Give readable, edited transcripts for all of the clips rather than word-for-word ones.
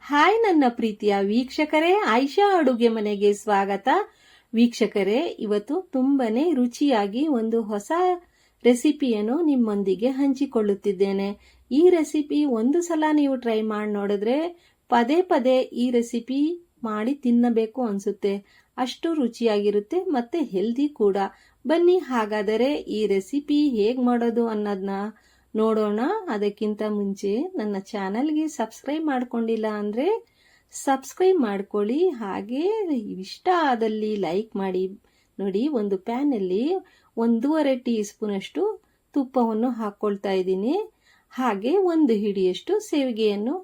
Hi ನನ್ನ ಪ್ರೀತಿಯ ವೀಕ್ಷಕರೇ, ಆಯಿಷಾ ಅಡುಗೆ ಮನೆಗೆ ಸ್ವಾಗತ. ವೀಕ್ಷಕರೇ, ಇವತ್ತು ತುಂಬಾನೇ ರುಚಿಯಾಗಿ ಒಂದು ಹೊಸ ರೆಸಿಪಿಯನ್ನು ನಿಮ್ಮೊಂದಿಗೆ ಹಂಚಿಕೊಳ್ಳುತ್ತಿದ್ದೇನೆ. ಈ ರೆಸಿಪಿ ಒಂದು ಸಲ ನೀವು ಟ್ರೈ ಮಾಡಿ ನೋಡಿದ್ರೆ ಪದೇ ಪದೇ ಈ ರೆಸಿಪಿ ಮಾಡಿ ತಿನ್ನಬೇಕು ಅನ್ಸುತ್ತೆ. ಅಷ್ಟು ರುಚಿಯಾಗಿರುತ್ತೆ ಮತ್ತೆ ಹೆಲ್ದಿ ಕೂಡ. ಬನ್ನಿ ಹಾಗಾದರೆ ಈ ರೆಸಿಪಿ ಹೇಗ್ ಮಾಡೋದು ಅನ್ನೋದನ್ನ ನೋಡೋಣ. ಅದಕ್ಕಿಂತ ಮುಂಚೆ ನನ್ನ ಚಾನಲ್ಗೆ ಸಬ್ಸ್ಕ್ರೈಬ್ ಮಾಡ್ಕೊಂಡಿಲ್ಲ ಅಂದ್ರೆ ಸಬ್ಸ್ಕ್ರೈಬ್ ಮಾಡ್ಕೊಳ್ಳಿ. ಹಾಗೆ ಇಷ್ಟ ಆದಲ್ಲಿ ಲೈಕ್ ಮಾಡಿ. ನೋಡಿ, ಒಂದು ಪ್ಯಾನಲ್ಲಿ 1.5 ಟೀ ಸ್ಪೂನ್ ಅಷ್ಟು ತುಪ್ಪವನ್ನು ಹಾಕೊಳ್ತಾ ಇದ್ದೀನಿ. ಹಾಗೆ 1 ಹಿಡಿಯಷ್ಟು ಸೇವಿಗೆಯನ್ನು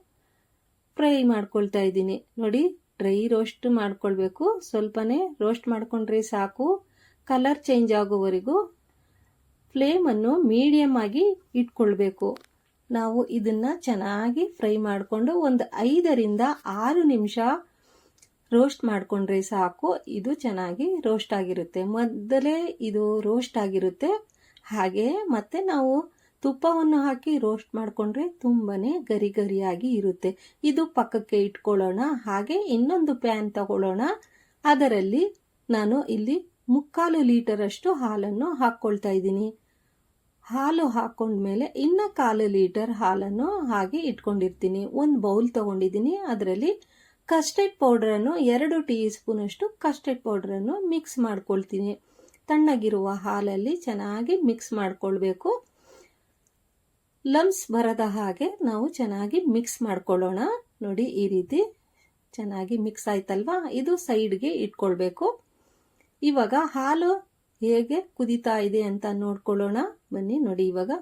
ಫ್ರೈ ಮಾಡ್ಕೊಳ್ತಾ ಇದ್ದೀನಿ. ನೋಡಿ, ಡ್ರೈ ರೋಸ್ಟ್ ಮಾಡ್ಕೊಳ್ಬೇಕು. ಸ್ವಲ್ಪನೇ ರೋಸ್ಟ್ ಮಾಡ್ಕೊಂಡ್ರೆ ಸಾಕು. ಕಲರ್ ಚೇಂಜ್ ಆಗೋವರೆಗೂ ಫ್ಲೇಮನ್ನು ಮೀಡಿಯಂ ಆಗಿ ಇಟ್ಕೊಳ್ಬೇಕು. ನಾವು ಇದನ್ನ ಚೆನ್ನಾಗಿ ಫ್ರೈ ಮಾಡಿಕೊಂಡು ಒಂದು 5 ರಿಂದ 6 ನಿಮಿಷ ರೋಸ್ಟ್ ಮಾಡ್ಕೊಂಡ್ರೆ ಸಾಕು. ಇದು ಚೆನ್ನಾಗಿ ರೋಸ್ಟ್ ಆಗಿರುತ್ತೆ. ಮೊದಲೇ ಇದು ರೋಸ್ಟ್ ಆಗಿರುತ್ತೆ. ಹಾಗೆ ಮತ್ತೆ ನಾವು ತುಪ್ಪವನ್ನು ಹಾಕಿ ರೋಸ್ಟ್ ಮಾಡ್ಕೊಂಡ್ರೆ ತುಂಬಾನೇ ಗರಿ ಗರಿಯಾಗಿ ಇರುತ್ತೆ. ಇದು ಪಕ್ಕಕ್ಕೆ ಇಟ್ಕೊಳ್ಳೋಣ. ಹಾಗೆ ಇನ್ನೊಂದು ಪ್ಯಾನ್ ತಗೊಳ್ಳೋಣ. ಅದರಲ್ಲಿ ನಾನು ಇಲ್ಲಿ 3/4 ಲೀಟರ್ ಅಷ್ಟು ಹಾಲನ್ನು ಹಾಕೊಳ್ತಾ ಇದ್ದೀನಿ. ಹಾಲು ಹಾಕೊಂಡ್ಮೇಲೆ ಇನ್ನ 1/4 ಲೀಟರ್ ಹಾಲನ್ನು ಹಾಗೆ ಇಟ್ಕೊಂಡಿರ್ತೀನಿ. ಒಂದು ಬೌಲ್ ತಗೊಂಡಿದ್ದೀನಿ. ಅದರಲ್ಲಿ ಕಸ್ಟರ್ಡ್ ಪೌಡರ್ ಅನ್ನು 2 ಟೀ ಸ್ಪೂನ್ ಅಷ್ಟು ಕಸ್ಟರ್ಡ್ ಪೌಡರ್ ಅನ್ನು ಮಿಕ್ಸ್ ಮಾಡ್ಕೊಳ್ತೀನಿ. ತಣ್ಣಗಿರುವ ಹಾಲಲ್ಲಿ ಚೆನ್ನಾಗಿ ಮಿಕ್ಸ್ ಮಾಡ್ಕೊಳ್ಬೇಕು. ಲಮ್ಸ್ ಬರದ ಹಾಗೆ ನಾವು ಚೆನ್ನಾಗಿ ಮಿಕ್ಸ್ ಮಾಡ್ಕೊಳ್ಳೋಣ. ನೋಡಿ, ಈ ರೀತಿ ಚೆನ್ನಾಗಿ ಮಿಕ್ಸ್ ಆಯ್ತಲ್ವಾ? ಇದು ಸೈಡ್ಗೆ ಇಟ್ಕೊಳ್ಬೇಕು. ಇವಾಗ ಹಾಲು ಹೇಗೆ ಕುದೀತಾ ಇದೆ ಅಂತ ನೋಡ್ಕೊಳ್ಳೋಣ. ಬನ್ನಿ. ನೋಡಿ, ಇವಾಗ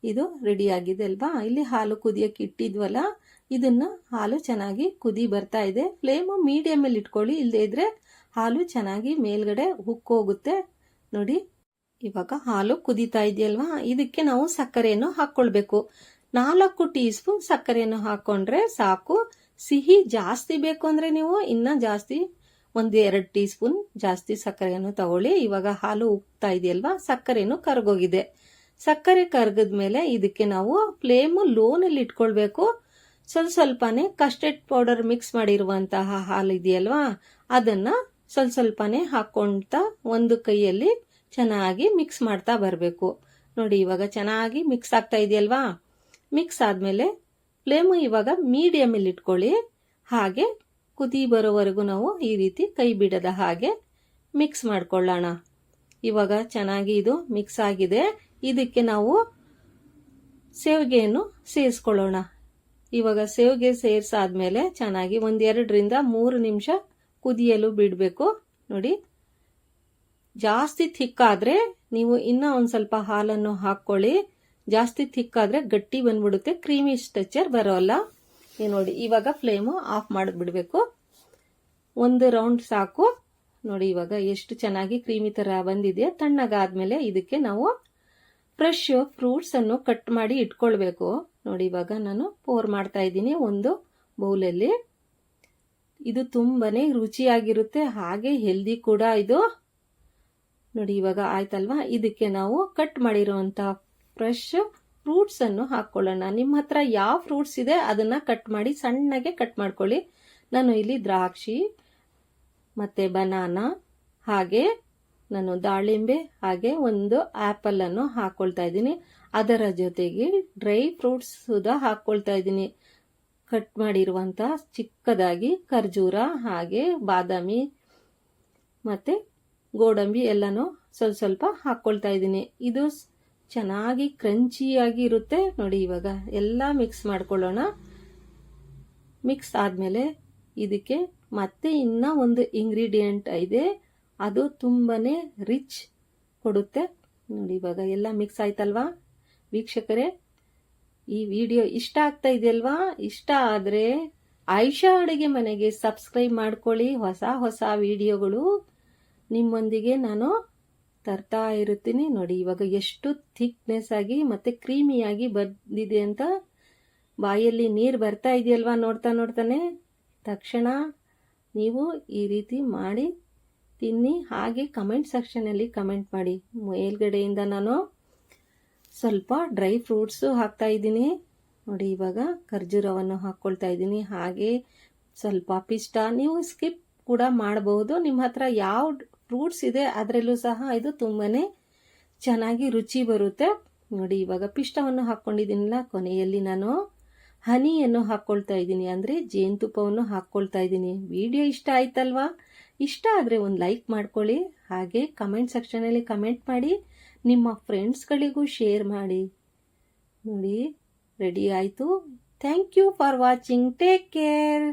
ಇದು ರೆಡಿ ಆಗಿದೆ ಅಲ್ವಾ? ಇಲ್ಲಿ ಹಾಲು ಕುದಿಯಕ್ಕೆ ಇಟ್ಟಿದ್ವಲ್ಲ, ಇದನ್ನ ಹಾಲು ಚೆನ್ನಾಗಿ ಕುದಿ ಬರ್ತಾ ಇದೆ. ಫ್ಲೇಮು ಮೀಡಿಯಂ ಅಲ್ಲಿ ಇಟ್ಕೊಳ್ಳಿ, ಇಲ್ಲದೇ ಇದ್ರೆ ಹಾಲು ಚೆನ್ನಾಗಿ ಮೇಲ್ಗಡೆ ಉಕ್ಕೋಗುತ್ತೆ. ನೋಡಿ, ಇವಾಗ ಹಾಲು ಕುದೀತಾ ಇದೆಯಲ್ವಾ? ಇದಕ್ಕೆ ನಾವು ಸಕ್ಕರೆಯನ್ನು ಹಾಕೊಳ್ಬೇಕು. 4 ಟೀ ಸ್ಪೂನ್ ಸಕ್ಕರೆಯನ್ನು ಹಾಕೊಂಡ್ರೆ ಸಾಕು. ಸಿಹಿ ಜಾಸ್ತಿ ಬೇಕು ಅಂದ್ರೆ ನೀವು ಇನ್ನ ಜಾಸ್ತಿ 1-2 ಟೀ ಸ್ಪೂನ್ ಜಾಸ್ತಿ ಸಕ್ಕರೆಯನ್ನು ತಗೊಳ್ಳಿ. ಇವಾಗ ಹಾಲು ಉಕ್ತಾ ಇದೆಯಲ್ವಾ? ಸಕ್ಕರೆಯನ್ನು ಕರಗೋಗಿದೆ. ಸಕ್ಕರೆ ಕರಗದ್ಮೇಲೆ ಇದಕ್ಕೆ ನಾವು ಫ್ಲೇಮು ಲೋನಲ್ಲಿ ಇಟ್ಕೊಳ್ಬೇಕು. ಸ್ವಲ್ಪನೇ ಕಸ್ಟರ್ಡ್ ಪೌಡರ್ ಮಿಕ್ಸ್ ಮಾಡಿರುವಂತಹ ಹಾಲು ಇದೆಯಲ್ವಾ? ಅದನ್ನ ಸ್ವಲ್ಪನೇ ಹಾಕೊಂತ ಒಂದು ಕೈಯಲ್ಲಿ ಚೆನ್ನಾಗಿ ಮಿಕ್ಸ್ ಮಾಡ್ತಾ ಬರಬೇಕು. ನೋಡಿ, ಇವಾಗ ಚೆನ್ನಾಗಿ ಮಿಕ್ಸ್ ಆಗ್ತಾ ಇದೆಯಲ್ವಾ? ಮಿಕ್ಸ್ ಆದ್ಮೇಲೆ ಫ್ಲೇಮು ಇವಾಗ ಮೀಡಿಯಂ ಅಲ್ಲಿ ಇಟ್ಕೊಳ್ಳಿ. ಹಾಗೆ ಕುದಿ ಬರೋವರೆಗೂ ನಾವು ಈ ರೀತಿ ಕೈ ಬಿಡದ ಹಾಗೆ ಮಿಕ್ಸ್ ಮಾಡ್ಕೊಳ್ಳೋಣ. ಇವಾಗ ಚೆನ್ನಾಗಿ ಇದು ಮಿಕ್ಸ್ ಆಗಿದೆ. ಇದಕ್ಕೆ ನಾವು ಸೇವಿಗೆಯನ್ನು ಸೇರಿಸ್ಕೊಳ್ಳೋಣ. ಇವಾಗ ಸೇವಿಗೆ ಸೇರಿಸಾದ್ಮೇಲೆ ಚೆನ್ನಾಗಿ 1-2 ರಿಂದ 3 ನಿಮಿಷ ಕುದಿಯಲು ಬಿಡಬೇಕು. ನೋಡಿ, ಜಾಸ್ತಿ ಥಿಕ್ಕಾದ್ರೆ ನೀವು ಇನ್ನ ಒಂದ್ ಸ್ವಲ್ಪ ಹಾಲನ್ನು ಹಾಕೊಳ್ಳಿ. ಜಾಸ್ತಿ ಥಿಕ್ಕಾದ್ರೆ ಗಟ್ಟಿ ಬಂದ್ಬಿಡುತ್ತೆ, ಕ್ರೀಮಿ ಸ್ಟ್ರಕ್ಚರ್ ಬರೋಲ್ಲ. ನೋಡಿ, ಇವಾಗ ಫ್ಲೇಮು ಆಫ್ ಮಾಡಿಬಿಡ್ಬೇಕು. 1 ರೌಂಡ್ ಸಾಕು. ನೋಡಿ, ಇವಾಗ ಎಷ್ಟು ಚೆನ್ನಾಗಿ ಕ್ರೀಮಿ ತರ ಬಂದಿದೆ. ತಣ್ಣಗಾದ್ಮೇಲೆ ಇದಕ್ಕೆ ನಾವು ಫ್ರೆಶ್ ಫ್ರೂಟ್ಸ್ ಅನ್ನು ಕಟ್ ಮಾಡಿ ಇಟ್ಕೊಳ್ಬೇಕು. ನೋಡಿ, ಇವಾಗ ನಾನು ಪೋರ್ ಮಾಡ್ತಾ ಇದ್ದೀನಿ ಒಂದು ಬೌಲಲ್ಲಿ. ಇದು ತುಂಬಾನೇ ರುಚಿಯಾಗಿರುತ್ತೆ, ಹಾಗೆ ಹೆಲ್ದಿ ಕೂಡ ಇದು. ನೋಡಿ, ಇವಾಗ ಆಯ್ತಲ್ವಾ? ಇದಕ್ಕೆ ನಾವು ಕಟ್ ಮಾಡಿರುವಂತಹ ಫ್ರೆಶ್ ಫ್ರೂಟ್ಸ್ ಅನ್ನು ಹಾಕೊಳ್ಳೋಣ. ನಿಮ್ಮ ಹತ್ರ ಯಾವ ಫ್ರೂಟ್ಸ್ ಇದೆ ಅದನ್ನ ಕಟ್ ಮಾಡಿ ಸಣ್ಣಗೆ ಕಟ್ ಮಾಡ್ಕೊಳ್ಳಿ. ನಾನು ಇಲ್ಲಿ ದ್ರಾಕ್ಷಿ ಮತ್ತೆ ಬನಾನಾ, ಹಾಗೆ ನಾನು ದಾಳಿಂಬೆ, ಹಾಗೆ ಒಂದು ಆಪಲ್ ಅನ್ನು ಹಾಕೊಳ್ತಾ ಇದ್ದೀನಿ. ಅದರ ಜೊತೆಗೆ ಡ್ರೈ ಫ್ರೂಟ್ಸ್ ಸುಧಾ ಹಾಕೊಳ್ತಾ ಇದ್ದೀನಿ. ಕಟ್ ಮಾಡಿರುವಂತ ಚಿಕ್ಕದಾಗಿ ಖರ್ಜೂರ, ಹಾಗೆ ಬಾದಾಮಿ ಮತ್ತೆ ಗೋಡಂಬಿ ಎಲ್ಲಾನು ಸ್ವಲ್ಪ ಹಾಕೊಳ್ತಾ ಇದ್ದೀನಿ. ಇದು ಚೆನ್ನಾಗಿ ಕ್ರಂಚಿಯಾಗಿ ಇರುತ್ತೆ. ನೋಡಿ, ಇವಾಗ ಎಲ್ಲ ಮಿಕ್ಸ್ ಮಾಡ್ಕೊಳ್ಳೋಣ. ಮಿಕ್ಸ್ ಆದ್ಮೇಲೆ ಇದಕ್ಕೆ ಮತ್ತೆ ಇನ್ನ ಒಂದು ಇಂಗ್ರೀಡಿಯೆಂಟ್ ಇದೆ. ಅದು ತುಂಬಾನೇ ರಿಚ್ ಕೊಡುತ್ತೆ. ನೋಡಿ, ಇವಾಗ ಎಲ್ಲ ಮಿಕ್ಸ್ ಆಯ್ತಲ್ವಾ? ವೀಕ್ಷಕರೇ, ಈ ವಿಡಿಯೋ ಇಷ್ಟ ಆಗ್ತಾ ಇದೆಯಲ್ವಾ? ಇಷ್ಟ ಆದ್ರೆ ಆಯಿಷಾ ಅಡುಗೆ ಮನೆಗೆ ಸಬ್ಸ್ಕ್ರೈಬ್ ಮಾಡ್ಕೊಳ್ಳಿ. ಹೊಸ ವಿಡಿಯೋಗಳು ನಿಮ್ಮೊಂದಿಗೆ ನಾನು ತರ್ತಾ ಇರುತ್ತೀನಿ. ನೋಡಿ, ಇವಾಗ ಎಷ್ಟು ಥಿಕ್ನೆಸ್ ಆಗಿ ಮತ್ತೆ ಕ್ರೀಮಿಯಾಗಿ ಬಂದಿದೆ ಅಂತ ಬಾಯಲ್ಲಿ ನೀರು ಬರ್ತಾ ಇದೆಯಲ್ವಾ? ನೋಡ್ತಾನೆ ತಕ್ಷಣ ನೀವು ಈ ರೀತಿ ಮಾಡಿ ತಿನ್ನಿ. ಹಾಗೆ ಕಮೆಂಟ್ ಸೆಕ್ಷನ್ ಅಲ್ಲಿ ಕಮೆಂಟ್ ಮಾಡಿ. ಮೇಲ್ಗಡೆಯಿಂದ ನಾನು ಸ್ವಲ್ಪ ಡ್ರೈ ಫ್ರೂಟ್ಸ್ ಹಾಕ್ತಾ ಇದ್ದೀನಿ. ನೋಡಿ ಇವಾಗ ಖರ್ಜೂರವನ್ನು ಹಾಕ್ಕೊಳ್ತಾ ಇದ್ದೀನಿ. ಹಾಗೆ ಸ್ವಲ್ಪ ಪಿಸ್ತಾ, ನೀವು ಸ್ಕಿಪ್ ಕೂಡ ಮಾಡಬಹುದು. ನಿಮ್ಮ ಹತ್ರ ಯಾವ ಫ್ರೂಟ್ಸ್ ಇದೆ ಅದರಲ್ಲೂ ಸಹ ಇದು ತುಂಬಾನೇ ಚೆನ್ನಾಗಿ ರುಚಿ ಬರುತ್ತೆ. ನೋಡಿ ಇವಾಗ ಪಿಷ್ಟವನ್ನು ಹಾಕ್ಕೊಂಡಿದ್ದೀನಿಲ್ಲ, ಕೊನೆಯಲ್ಲಿ ನಾನು ಹನಿಯನ್ನು ಹಾಕ್ಕೊಳ್ತಾ ಇದ್ದೀನಿ, ಅಂದರೆ ಜೇನುತುಪ್ಪವನ್ನು ಹಾಕ್ಕೊಳ್ತಾ ಇದ್ದೀನಿ. ವಿಡಿಯೋ ಇಷ್ಟ ಆಯ್ತಲ್ವಾ? ಇಷ್ಟ ಆದರೆ ಒಂದು ಲೈಕ್ ಮಾಡ್ಕೊಳ್ಳಿ. ಹಾಗೆ ಕಮೆಂಟ್ ಸೆಕ್ಷನಲ್ಲಿ ಕಮೆಂಟ್ ಮಾಡಿ, ನಿಮ್ಮ ಫ್ರೆಂಡ್ಸ್ಗಳಿಗೂ ಶೇರ್ ಮಾಡಿ. ನೋಡಿ ರೆಡಿ ಆಯಿತು. Thank you for watching. Take care.